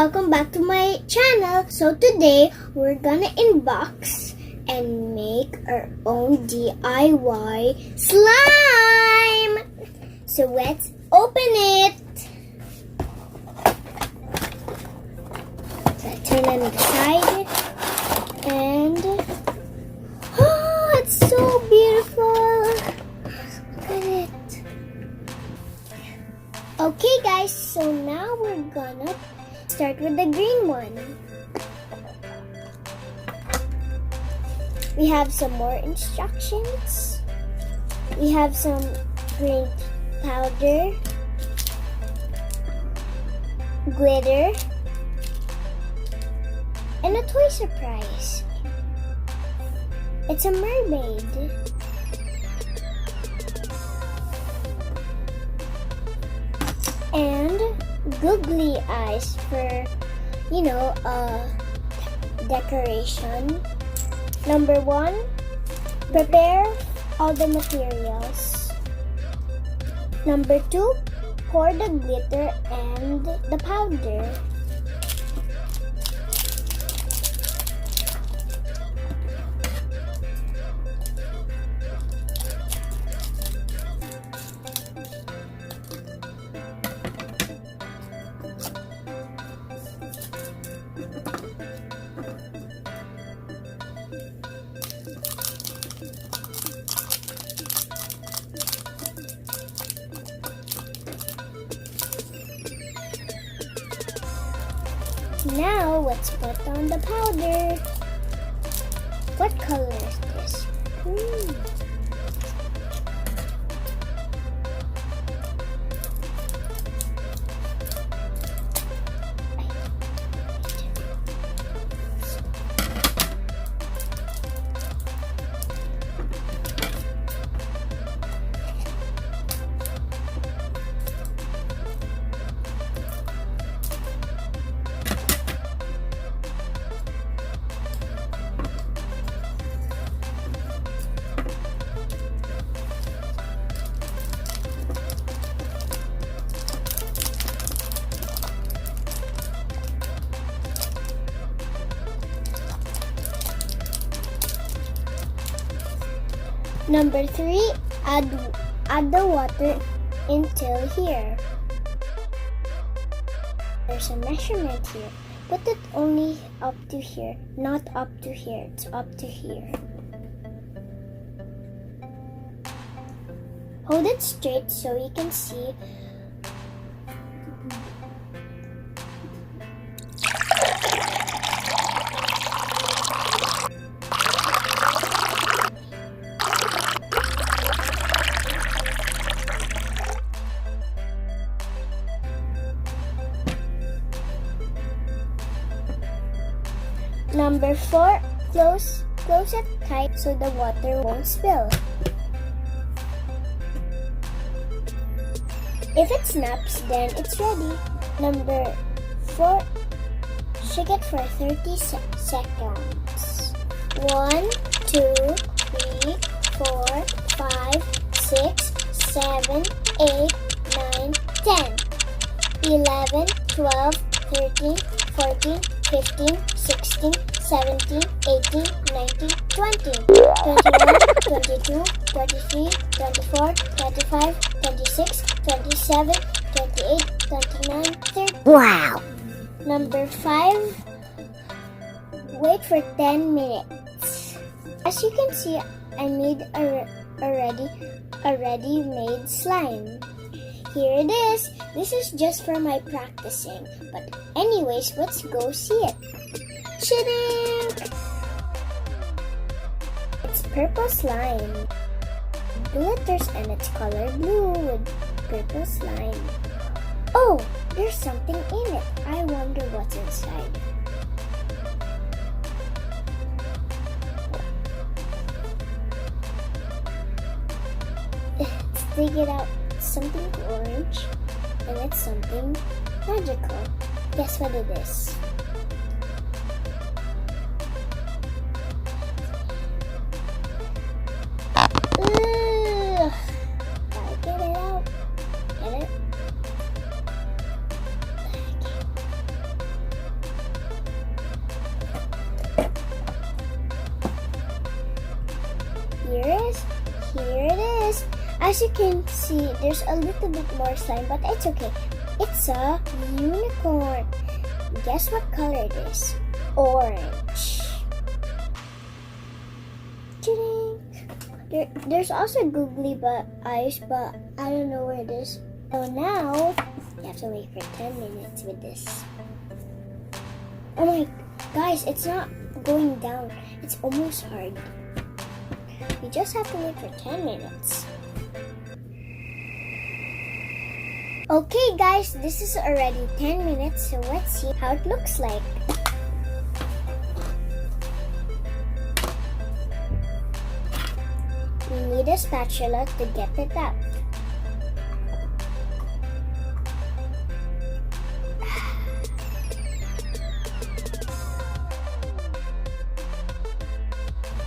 welcome back to my channel. So today we're gonna unbox and make our own DIY slime. So let's open it. So I turn on the side and oh, it's so beautiful. Look at it. Okay guys, so now we're gonna start with the green one. We have some more instructions. We have some green powder, glitter, and a toy surprise. It's a mermaid. And googly eyes for, decoration. Number 1, prepare all the materials. Number 2, pour the glitter and the powder. Now let's put on the powder. What color is this? Green. Number 3, add the water until here. There's a measurement here. Put it only up to here, not up to here. It's up to here. Hold it straight so you can see. Number 4, close it tight so the water won't spill. If it snaps, then it's ready. Number 4, shake it for 30 seconds. 1, 2, 3, 4, 5, 6, 7, 8, 9, 10, 11, 12, 13, 14, 15, 16, 17, 18, 19, 20, 21, 22, 23, 24, 25, 26, 27, 28, 29, 30. Wow! Number 5, wait for 10 minutes. As you can see, I made a ready-made slime. Here it is. This is just for my practicing. But anyways, let's go see it. Chitting! It's purple slime. Glitters and it's color blue with purple slime. Oh, there's something in it. I wonder what's inside. Let's dig it out. Something orange, and it's something magical. Guess what it is? Ugh. Gotta get it out. Get it? As you can see, there's a little bit more slime, but it's okay. It's a unicorn. Guess what color it is? Orange. There's also googly eyes, but I don't know where it is. So now, you have to wait for 10 minutes with this. Oh my, guys, it's not going down. It's almost hard. You just have to wait for 10 minutes. Okay guys, this is already 10 minutes, so let's see how it looks like. We need a spatula to get it out.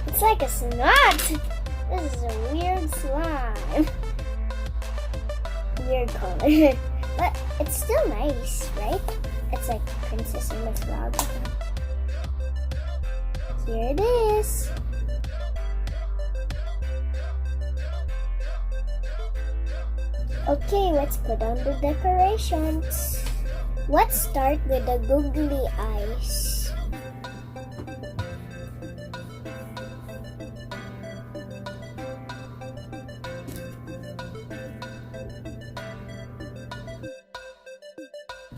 It's like a snot. This is a weird slime. Weird color. But it's still nice, right? It's like Princess and the Frog. Here it is. Okay, let's put on the decorations. Let's start with the googly eyes.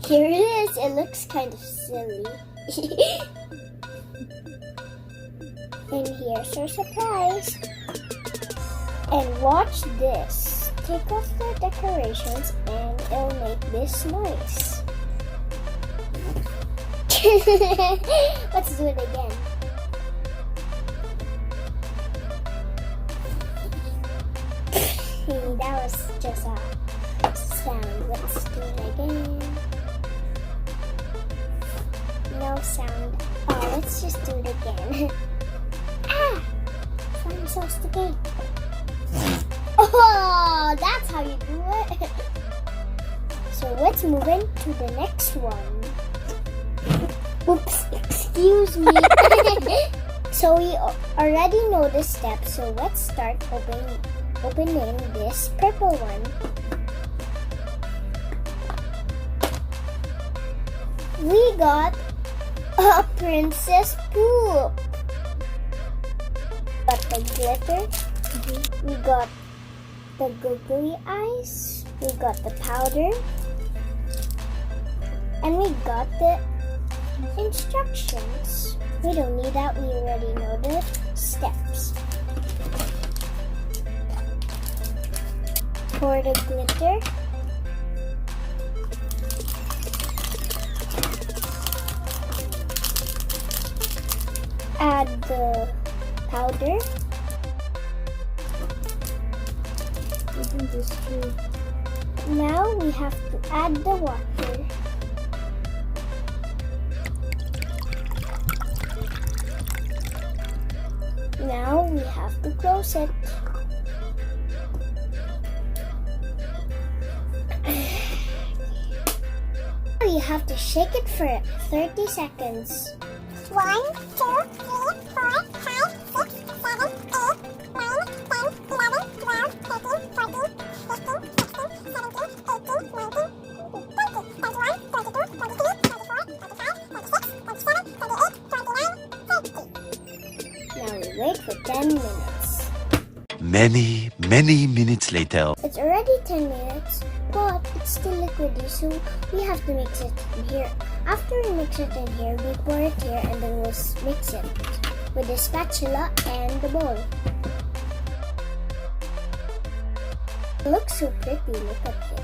Here it is. It looks kind of silly. And here's our surprise. And watch this. Take off the decorations and it'll make this noise. Let's do it again. That was just a sound. Let's do it again. No sound. Oh, let's just do it again. Ah! I'm so sticky. Oh, that's how you do it. So let's move into the next one. Oops, excuse me. So we already know the steps, so let's start opening this purple one. We got a princess poop. Got the glitter. We got the googly eyes, we got the powder, and we got the instructions. We don't need that, we already know the steps. Pour the glitter, add the powder. Isn't this true? Now we have to add the water. Now we have to close it. Now you have to shake it for 30 seconds. 1, 2, 3, 4, 5, 6, 7, 8, 9, 10, 11, 12, 13, 14, 15, 16, 17, 18, 19, 20, 21, 22, 23, 24, 25, 26, 27, 28, 29, 30. Now we wait for 10 minutes. Many minutes later. It's already 10 minutes, but it's still liquidy, so we have to mix it in here. After we mix it in here, we pour it here and then we'll mix it with the spatula and the bowl. It looks so pretty, look at it.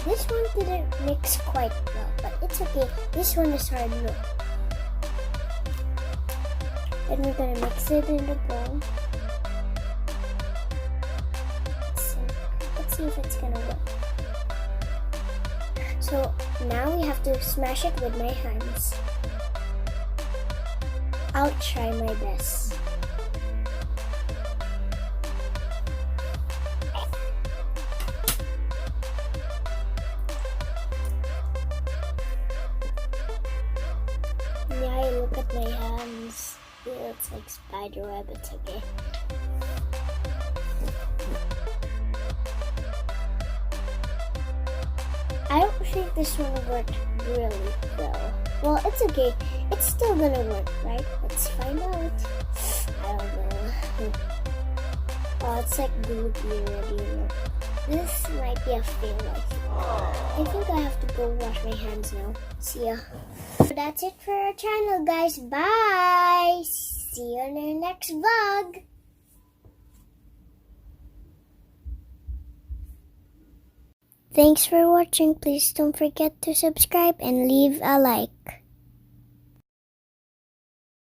This one didn't mix quite well, but it's okay. This one is hard, look. And we're gonna mix it in the bowl. Let's see if it's gonna work. So now we have to smash it with my hands. I'll try my best. Yeah, look at my hands. It looks like spatula. spider web. It's okay. I don't think this one worked really well. Well, it's okay. It's still gonna work, right? Let's find out. I don't know. Oh, it's like gloopy already. Look. This might be a fail, I think I have to go wash my hands now. See ya. So that's it for our channel, guys. Bye! See you in our next vlog. Thanks for watching. Please don't forget to subscribe and leave a like.